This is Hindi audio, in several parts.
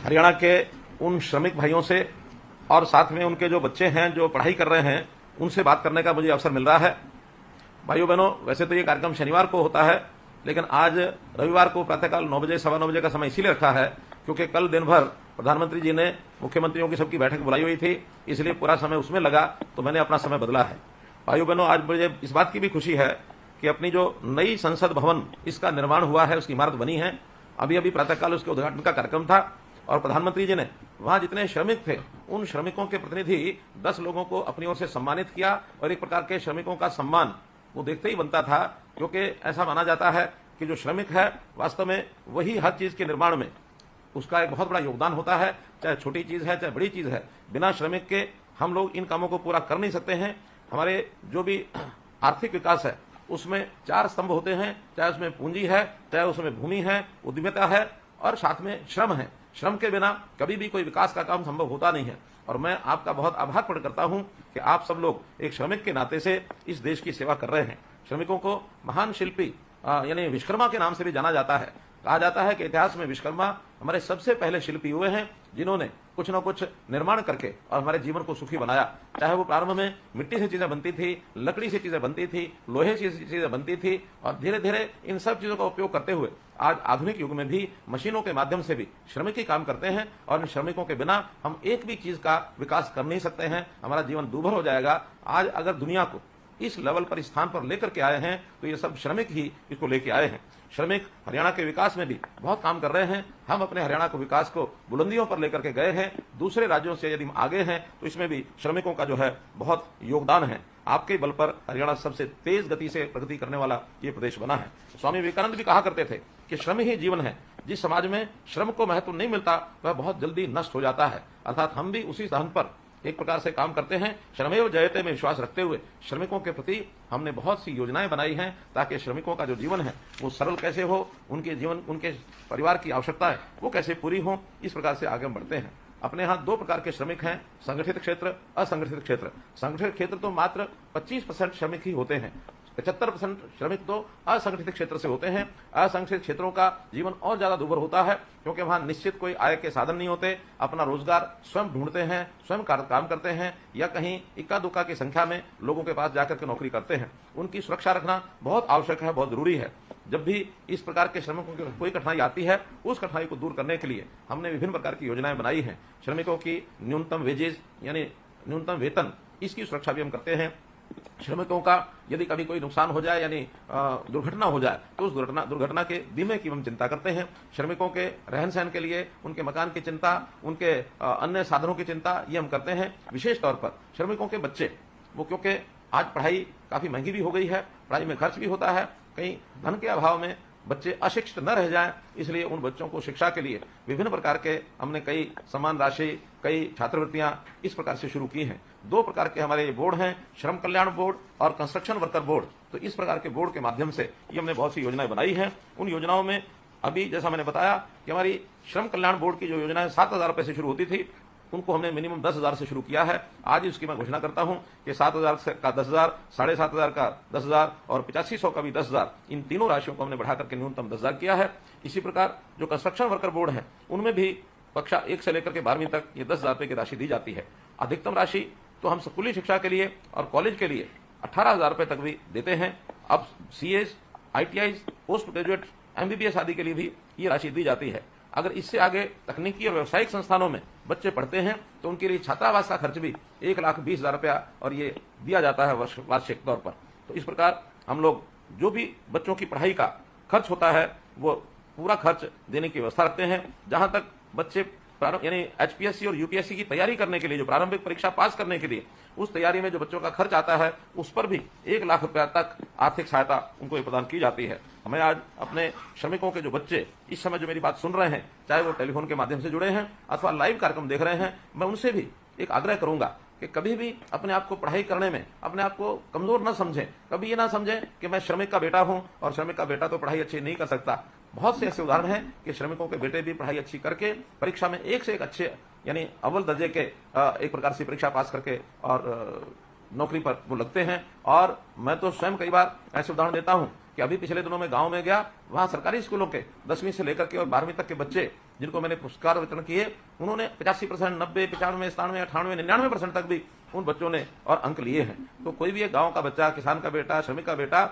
हरियाणा के उन श्रमिक भाइयों से और साथ में उनके जो बच्चे हैं जो पढ़ाई कर रहे हैं उनसे बात करने का मुझे अवसर मिल रहा है। भाइयों बहनों, वैसे तो ये कार्यक्रम शनिवार को होता है, लेकिन आज रविवार को प्रातःकाल 9 बजे 9:15 बजे का समय इसीलिए रखा है क्योंकि कल दिन भर प्रधानमंत्री जी ने मुख्यमंत्रियों की सबकी बैठक बुलाई हुई थी, इसलिए पूरा समय उसमें लगा, तो मैंने अपना समय बदला है। भाइयों बहनों, आज मुझे इस बात की भी खुशी है कि अपनी जो नई संसद भवन इसका निर्माण हुआ है, उसकी इमारत बनी है। अभी अभी प्रातःकाल उसके उद्घाटन का कार्यक्रम था और प्रधानमंत्री जी ने वहां जितने श्रमिक थे उन श्रमिकों के प्रतिनिधि 10 लोगों को अपनी ओर से सम्मानित किया। और एक प्रकार के श्रमिकों का सम्मान वो देखते ही बनता था, क्योंकि ऐसा माना जाता है कि जो श्रमिक है वास्तव में वही हर चीज के निर्माण में उसका एक बहुत बड़ा योगदान होता है, चाहे छोटी चीज है चाहे बड़ी चीज है। बिना श्रमिक के हम लोग इन कामों को पूरा कर नहीं सकते हैं। हमारे जो भी आर्थिक विकास है उसमें 4 स्तंभ होते हैं, चाहे उसमें पूंजी है, चाहे उसमें भूमि है, उद्यमिता है और साथ में श्रम है। श्रम के बिना कभी भी कोई विकास का काम संभव होता नहीं है। और मैं आपका बहुत आभार प्रकट करता हूं कि आप सब लोग एक श्रमिक के नाते से इस देश की सेवा कर रहे हैं। श्रमिकों को महान शिल्पी यानी विश्वकर्मा के नाम से भी जाना जाता है। कहा जाता है कि इतिहास में विश्वकर्मा हमारे सबसे पहले शिल्पी हुए हैं जिन्होंने कुछ न कुछ निर्माण करके और हमारे जीवन को सुखी बनाया। चाहे वो प्रारंभ में मिट्टी से चीजें बनती थी, लकड़ी से चीजें बनती थी, लोहे से चीजें बनती थी, और धीरे धीरे इन सब चीजों का उपयोग करते हुए आज आधुनिक युग में भी मशीनों के माध्यम से भी श्रमिक ही काम करते हैं। और इन श्रमिकों के बिना हम एक भी चीज का विकास कर नहीं सकते हैं, हमारा जीवन दूभर हो जाएगा। आज अगर दुनिया को इस लेवल पर, इस स्थान पर लेकर के आए हैं तो ये सब श्रमिक ही इसको लेके आए हैं। श्रमिक हरियाणा के विकास में भी बहुत काम कर रहे हैं। हम अपने हरियाणा को विकास को बुलंदियों पर लेकर के गए हैं। दूसरे राज्यों से यदि हम आगे हैं तो इसमें भी श्रमिकों का जो है बहुत योगदान है। आपके बल पर हरियाणा सबसे तेज गति से प्रगति करने वाला ये प्रदेश बना है। स्वामी विवेकानंद भी कहा करते थे कि श्रम ही जीवन है। जिस समाज में श्रम को महत्व नहीं मिलता वह बहुत जल्दी नष्ट हो जाता है। अर्थात हम भी उसी स्थान पर एक प्रकार से काम करते हैं। श्रमेव जयते में विश्वास रखते हुए श्रमिकों के प्रति हमने बहुत सी योजनाएं बनाई हैं ताकि श्रमिकों का जो जीवन है वो सरल कैसे हो, उनके जीवन, उनके परिवार की आवश्यकताएं वो कैसे पूरी हो, इस प्रकार से आगे बढ़ते हैं। अपने यहाँ 2 प्रकार के श्रमिक हैं, संगठित क्षेत्र, असंगठित क्षेत्र। संगठित क्षेत्र तो मात्र 25% श्रमिक ही होते हैं, 75% श्रमिक तो असंगठित क्षेत्र से होते हैं। असंगठित क्षेत्रों का जीवन और ज्यादा दुर्भर होता है क्योंकि वहां निश्चित कोई आय के साधन नहीं होते। अपना रोजगार स्वयं ढूंढते हैं, स्वयं काम करते हैं या कहीं इक्का दुक्का की संख्या में लोगों के पास जाकर के नौकरी करते हैं। उनकी सुरक्षा रखना बहुत आवश्यक है, बहुत जरूरी है। जब भी इस प्रकार के श्रमिकों की कोई कठिनाई आती है उस कठिनाई को दूर करने के लिए हमने विभिन्न प्रकार की योजनाएं बनाई हैं। श्रमिकों की न्यूनतम वेजेज यानी न्यूनतम वेतन, इसकी सुरक्षा भी हम करते हैं। श्रमिकों का यदि कभी कोई नुकसान हो जाए यानी दुर्घटना हो जाए तो उस दुर्घटना के बीमे की हम चिंता करते हैं। श्रमिकों के रहन सहन के लिए उनके मकान की चिंता, उनके अन्य साधनों की चिंता ये हम करते हैं। विशेष तौर पर श्रमिकों के बच्चे, वो क्योंकि आज पढ़ाई काफी महंगी भी हो गई है, पढ़ाई में खर्च भी होता है, कहीं धन के अभाव में बच्चे अशिक्षित न रह जाएं, इसलिए उन बच्चों को शिक्षा के लिए विभिन्न प्रकार के हमने कई सम्मान राशि, कई छात्रवृत्तियां इस प्रकार से शुरू की हैं। 2 प्रकार के हमारे ये बोर्ड हैं, श्रम कल्याण बोर्ड और कंस्ट्रक्शन वर्कर बोर्ड। तो इस प्रकार के बोर्ड के माध्यम से ये हमने बहुत सी योजनाएं बनाई हैं। उन योजनाओं में अभी जैसा मैंने बताया कि हमारी श्रम कल्याण बोर्ड की जो योजना है 7,000 रुपए से शुरू होती थी, उनको हमने मिनिमम 10,000 से शुरू किया है। आज उसकी मैं घोषणा करता हूं कि 7,000 का 10,000, 7,500 का 10,000 और 8500 का भी 10,000, इन तीनों राशियों को हमने बढ़ा करके न्यूनतम 10,000 किया है। इसी प्रकार जो कंस्ट्रक्शन वर्कर बोर्ड है उनमें भी कक्षा 1 से लेकर के 12वीं तक ये 10,000 रुपए की राशि दी जाती है। अधिकतम राशि तो हम स्कूली शिक्षा के लिए और कॉलेज के लिए 18,000 रुपए तक भी देते हैं। अब CS, ITI, post graduate, MBBS आदि के लिए भी ये राशि दी जाती है। अगर इससे आगे तकनीकी और व्यावसायिक संस्थानों में बच्चे पढ़ते हैं तो उनके लिए छात्रावास का खर्च भी 1,20,000 रुपया और ये दिया जाता है वार्षिक तौर पर। तो इस प्रकार हम लोग जो भी बच्चों की पढ़ाई का खर्च होता है वो पूरा खर्च देने की व्यवस्था रखते हैं। जहां तक बच्चे यानी एचपीएससी और यूपीएससी की तैयारी करने के लिए, जो प्रारंभिक परीक्षा पास करने के लिए उस तैयारी में जो बच्चों का खर्च आता है उस पर भी 1 लाख रुपया तक आर्थिक सहायता उनको प्रदान की जाती है। हमें आज अपने श्रमिकों के जो बच्चे इस समय जो मेरी बात सुन रहे हैं, चाहे वो टेलीफोन के माध्यम से जुड़े हैं अथवा लाइव कार्यक्रम देख रहे हैं, मैं उनसे भी एक आग्रह करूंगा कि कभी भी अपने आप को पढ़ाई करने में अपने आप को कमजोर न समझें। कभी ये ना समझें कि मैं श्रमिक का बेटा हूं और श्रमिक का बेटा तो पढ़ाई अच्छी नहीं कर सकता। बहुत से ऐसे उदाहरण हैं कि श्रमिकों के बेटे भी पढ़ाई अच्छी करके परीक्षा में एक से एक अच्छे यानी अव्वल दर्जे के एक प्रकार से परीक्षा पास करके और नौकरी पर वो लगते हैं। और मैं तो स्वयं कई बार ऐसे उदाहरण देता हूं कि अभी पिछले दिनों में गांव में गया, वहां सरकारी स्कूलों के 10वीं से लेकर के और 12वीं तक के बच्चे जिनको मैंने पुरस्कार वितरण किए, उन्होंने 85%, 90, 95, 97, 98, 99% तक भी उन बच्चों ने और अंक लिए हैं। तो कोई भी एक गांव का बच्चा, किसान का बेटा, श्रमिक का बेटा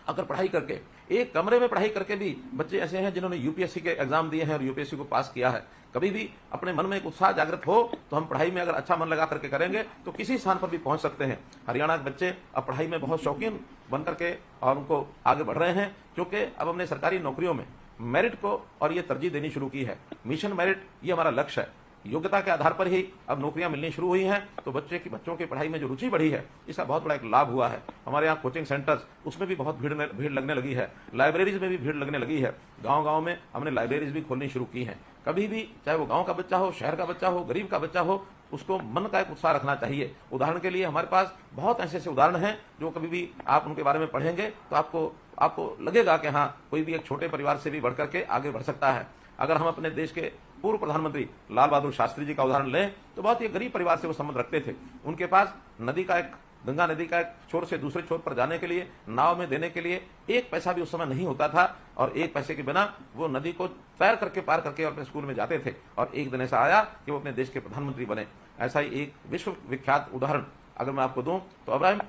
अगर पढ़ाई करके, एक कमरे में पढ़ाई करके भी बच्चे ऐसे हैं जिन्होंने यूपीएससी के एग्जाम दिए हैं और यूपीएससी को पास किया है, कभी भी अपने मन में एक उत्साह जागृत हो तो हम पढ़ाई में अगर अच्छा मन लगा करके करेंगे तो किसी स्थान पर भी पहुंच सकते हैं। हरियाणा के बच्चे अब पढ़ाई में बहुत शौकीन बन करके और उनको आगे बढ़ रहे हैं, क्योंकि अब हमने सरकारी नौकरियों में मेरिट को और ये तरजीह देनी शुरू की है। मिशन मेरिट ये हमारा लक्ष्य है। योग्यता के आधार पर ही अब नौकरियां मिलनी शुरू हुई हैं, तो बच्चों की पढ़ाई में जो रुचि बढ़ी है, इसका बहुत बड़ा एक लाभ हुआ है। हमारे यहाँ कोचिंग सेंटर्स, उसमें भी बहुत भीड़ लगने लगी है, लाइब्रेरीज में भी भीड़ लगने लगी है। गांव-गांव में हमने लाइब्रेरीज भी खोलनी शुरू की हैं। कभी भी चाहे वो गांव का बच्चा हो, शहर का बच्चा हो, गरीब का बच्चा हो, उसको मन का एक उत्साह रखना चाहिए। उदाहरण के लिए हमारे पास बहुत ऐसे उदाहरण हैं जो कभी भी आप उनके बारे में पढ़ेंगे तो आपको लगेगा कि हाँ, कोई भी एक छोटे परिवार से भी बढ़ करके आगे बढ़ सकता है। अगर हम अपने देश के पूर्व प्रधानमंत्री लाल बहादुर शास्त्री जी का उदाहरण लें तो बहुत ही गरीब परिवार से वो संबंध रखते थे। उनके पास गंगा नदी का एक छोर से दूसरे छोर पर जाने के लिए, नाव में देने के लिए 1 पैसा भी उस समय नहीं होता था, और 1 पैसे के बिना वो नदी को तैर करके पार करके अपने स्कूल में जाते थे। और एक दिन ऐसा आया कि वो अपने देश के प्रधानमंत्री बने। ऐसा ही एक विश्व विख्यात उदाहरण अगर मैं आपको दूं तो अब्राहम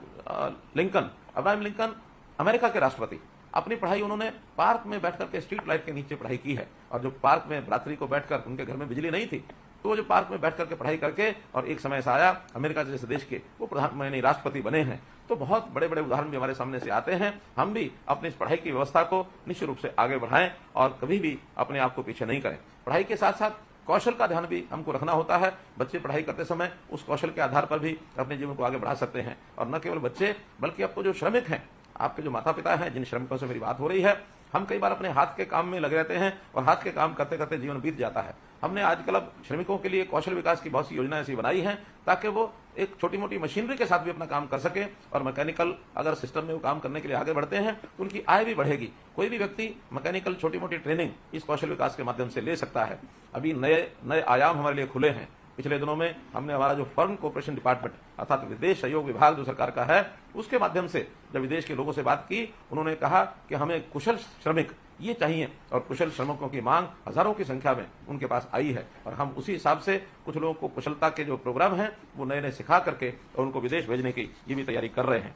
लिंकन अमेरिका के राष्ट्रपति, अपनी पढ़ाई उन्होंने पार्क में बैठकर के स्ट्रीट लाइट के नीचे पढ़ाई की है। और जो पार्क में रात्रि को बैठकर, उनके घर में बिजली नहीं थी, तो जो पार्क में बैठ करके पढ़ाई करके, और एक समय ऐसा आया अमेरिका जैसे देश के वो राष्ट्रपति बने हैं। तो बहुत बड़े बड़े उदाहरण भी हमारे सामने से आते हैं। हम भी अपनी इस पढ़ाई की व्यवस्था को निश्चित रूप से आगे बढ़ाएं और कभी भी अपने आप को पीछे नहीं करें। पढ़ाई के साथ साथ कौशल का ध्यान भी हमको रखना होता है। बच्चे पढ़ाई करते समय उस कौशल के आधार पर भी अपने जीवन को आगे बढ़ा सकते हैं। और न केवल बच्चे, बल्कि अब तो जो श्रमिक हैं, आपके जो माता पिता हैं, जिन श्रमिकों से मेरी बात हो रही है, हम कई बार अपने हाथ के काम में लगे रहते हैं और हाथ के काम करते करते जीवन बीत जाता है। हमने आजकल अब श्रमिकों के लिए कौशल विकास की बहुत सी योजनाएं ऐसी बनाई हैं ताकि वो एक छोटी मोटी मशीनरी के साथ भी अपना काम कर सके, और मैकेनिकल अगर सिस्टम में वो काम करने के लिए आगे बढ़ते हैं तो उनकी आय भी बढ़ेगी। कोई भी व्यक्ति मैकेनिकल छोटी मोटी ट्रेनिंग इस कौशल विकास के माध्यम से ले सकता है। अभी नए आयाम हमारे लिए खुले हैं। पिछले दिनों में हमने हमारा जो फॉरेन कोऑपरेशन डिपार्टमेंट अर्थात विदेश सहयोग विभाग जो सरकार का है, उसके माध्यम से जब विदेश के लोगों से बात की, उन्होंने कहा कि हमें कुशल श्रमिक ये चाहिए, और कुशल श्रमिकों की मांग हजारों की संख्या में उनके पास आई है। और हम उसी हिसाब से कुछ लोगों को कुशलता के जो प्रोग्राम हैं वो नए सिखा करके और उनको विदेश भेजने की ये भी तैयारी कर रहे हैं।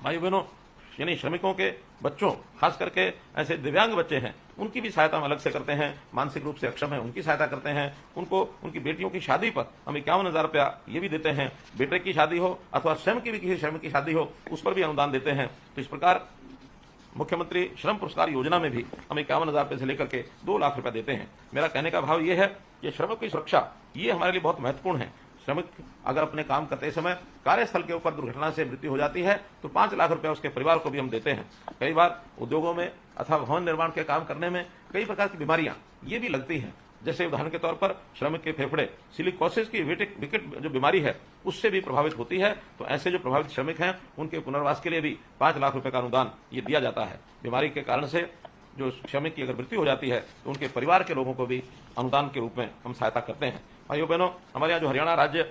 भाइयों बहनों, यानी श्रमिकों के बच्चों, खास करके ऐसे दिव्यांग बच्चे हैं, उनकी भी सहायता हम अलग से करते हैं। मानसिक रूप से अक्षम है, उनकी सहायता करते हैं। उनको उनकी बेटियों की शादी पर हम 51,000 रुपया ये भी देते हैं। बेटे की शादी हो अथवा स्वयं की भी किसी श्रमिक की शादी हो, उस पर भी अनुदान देते हैं। तो इस प्रकार मुख्यमंत्री श्रम पुरस्कार योजना में भी हम 51,000 रुपये से लेकर के 2 लाख रुपया देते हैं। मेरा कहने का भाव यह है कि श्रमिक की सुरक्षा ये हमारे लिए बहुत महत्वपूर्ण है। श्रमिक अगर अपने काम करते समय कार्यस्थल के ऊपर दुर्घटना से मृत्यु हो जाती है तो 5 लाख रुपया उसके परिवार को भी हम देते हैं। कई बार उद्योगों में अथवा भवन निर्माण के काम करने में कई प्रकार की बीमारियां ये भी लगती हैं, जैसे उदाहरण के तौर पर श्रमिक के फेफड़े सिलिकोसिस की विकट जो बीमारी है उससे भी प्रभावित होती है। तो ऐसे जो प्रभावित श्रमिक हैं उनके पुनर्वास के लिए भी 5 लाख रुपए का अनुदान ये दिया जाता है। बीमारी के कारण से जो श्रमिक की अगर मृत्यु हो जाती है तो उनके परिवार के लोगों को भी अनुदान के रूप में हम सहायता करते हैं। भाइयों बहनों, हमारे यहाँ जो हरियाणा राज्य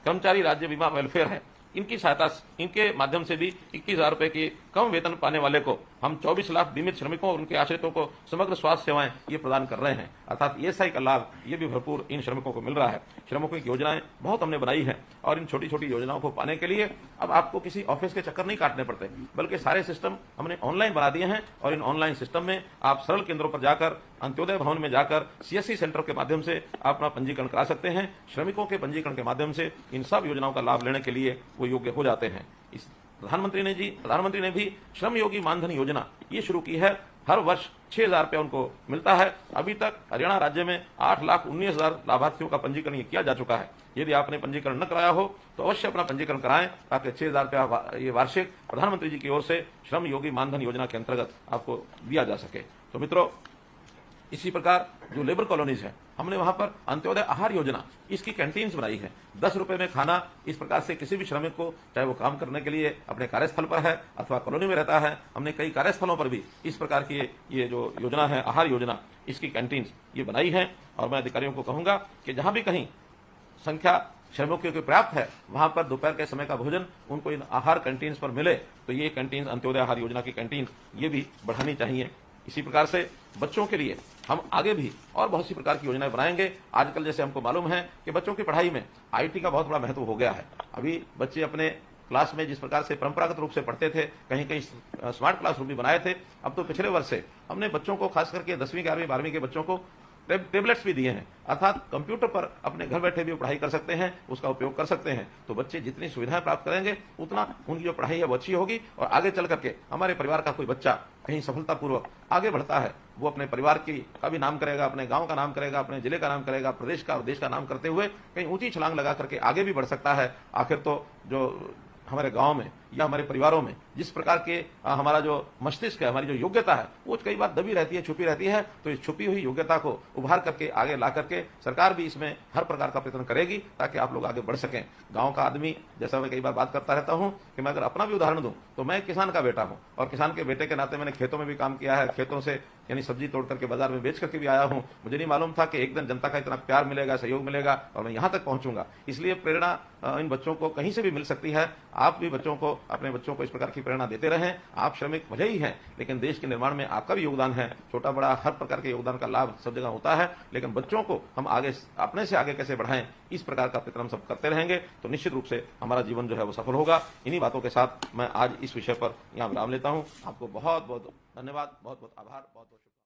कर्मचारी राज्य बीमा वेलफेयर है, इनकी सहायता, इनके माध्यम से भी 21,000 रुपए की कम वेतन पाने वाले को हम 24 लाख बीमित श्रमिकों और उनके आश्रितों को समग्र स्वास्थ्य सेवाएं ये प्रदान कर रहे हैं। अर्थात ईएसआई का लाभ ये भी भरपूर इन श्रमिकों को मिल रहा है। श्रमिकों की योजनाएं बहुत हमने बनाई है, और इन छोटी छोटी योजनाओं को पाने के लिए अब आपको किसी ऑफिस के चक्कर नहीं काटने पड़ते, बल्कि सारे सिस्टम हमने ऑनलाइन बना दिए हैं। और इन ऑनलाइन सिस्टम में आप सरल केंद्रों पर जाकर, अंत्योदय भवन में जाकर सीएससी सेंटर के माध्यम से आप अपना पंजीकरण करा सकते हैं। श्रमिकों के पंजीकरण के माध्यम से इन सब योजनाओं का लाभ लेने के लिए वो योग्य हो जाते हैं। इस प्रधानमंत्री ने भी श्रम योगी मानधन योजना ये शुरू की है। हर वर्ष 6,000 रुपया उनको मिलता है। अभी तक हरियाणा राज्य में 8,19,000 लाभार्थियों का पंजीकरण ये किया जा चुका है। यदि आपने पंजीकरण न कराया हो तो अवश्य अपना पंजीकरण कराएं, ताकि 6,000 रुपया ये वार्षिक प्रधानमंत्री जी की ओर से श्रम योगी मानधन योजना के अंतर्गत आपको दिया जा सके। तो मित्रों, इसी प्रकार जो लेबर कॉलोनीज है, हमने वहां पर अंत्योदय आहार योजना इसकी कैंटीन्स बनाई है। 10 रुपए में खाना इस प्रकार से किसी भी श्रमिक को, चाहे वो काम करने के लिए अपने कार्यस्थल पर है अथवा कॉलोनी में रहता है, हमने कई कार्यस्थलों पर भी इस प्रकार की ये जो योजना है, आहार योजना, इसकी कैंटीन्स ये बनाई है। और मैं अधिकारियों को कहूंगा कि जहां भी कहीं संख्या श्रमिकों को पर्याप्त है, वहां पर दोपहर के समय का भोजन उनको इन आहार कैंटीन्स पर मिले, तो ये कैंटीन, अंत्योदय आहार योजना की कैंटीन, ये भी बढ़ानी चाहिए। इसी प्रकार से बच्चों के लिए हम आगे भी और बहुत सी प्रकार की योजनाएं बनाएंगे। आजकल जैसे हमको मालूम है कि बच्चों की पढ़ाई में आईटी का बहुत बड़ा महत्व हो गया है। अभी बच्चे अपने क्लास में जिस प्रकार से परंपरागत रूप से पढ़ते थे, कहीं कहीं स्मार्ट क्लासरूम भी बनाए थे, अब तो पिछले वर्ष से हमने बच्चों को, खास करके 10वीं 11वीं 12वीं के बच्चों को टेबलेट्स भी दिए हैं, अर्थात कंप्यूटर पर अपने घर बैठे भी पढ़ाई कर सकते हैं, उसका उपयोग कर सकते हैं। तो बच्चे जितनी सुविधाएं प्राप्त करेंगे उतना उनकी जो पढ़ाई है वो अच्छी होगी, और आगे चल करके हमारे परिवार का कोई बच्चा कहीं सफलतापूर्वक आगे बढ़ता है, वो अपने परिवार का भी नाम करेगा, अपने गांव का नाम करेगा, अपने जिले का नाम करेगा, प्रदेश का और देश का नाम करते हुए कहीं ऊंची छलांग लगा करके आगे भी बढ़ सकता है। आखिर तो जो हमारे गांव में या हमारे परिवारों में जिस प्रकार के हमारा जो मस्तिष्क है, हमारी जो योग्यता है, वो कई बार दबी रहती है, छुपी रहती है। तो इस छुपी हुई योग्यता को उभार करके आगे ला करके सरकार भी इसमें हर प्रकार का प्रयत्न करेगी ताकि आप लोग आगे बढ़ सकें। गांव का आदमी, जैसा मैं कई बार बात करता रहता हूं कि मैं अगर अपना भी उदाहरण दूं तो मैं किसान का बेटा हूं, और किसान के बेटे के नाते मैंने खेतों में भी काम किया है, खेतों से यानी सब्जी तोड़ करके बाजार में बेच करके भी आया हूं। मुझे नहीं मालूम था कि एक दिन जनता का इतना प्यार मिलेगा, सहयोग मिलेगा और मैं यहां तक पहुंचूंगा। इसलिए प्रेरणा इन बच्चों को कहीं से भी मिल सकती है। आप भी बच्चों को, अपने बच्चों को इस प्रकार की प्रेरणा देते रहें। आप श्रमिक भले ही हैं, लेकिन देश के निर्माण में आपका भी योगदान है। छोटा बड़ा हर प्रकार के योगदान का लाभ सब जगह होता है, लेकिन बच्चों को हम आगे अपने से आगे कैसे बढ़ाएं, इस प्रकार का प्रयत्न हम सब करते रहेंगे तो निश्चित रूप से हमारा जीवन जो है वो सफल होगा। इन्हीं बातों के साथ मैं आज इस विषय पर यहाँ विराम लेता हूँ। आपको बहुत बहुत धन्यवाद, बहुत बहुत आभार, बहुत बहुत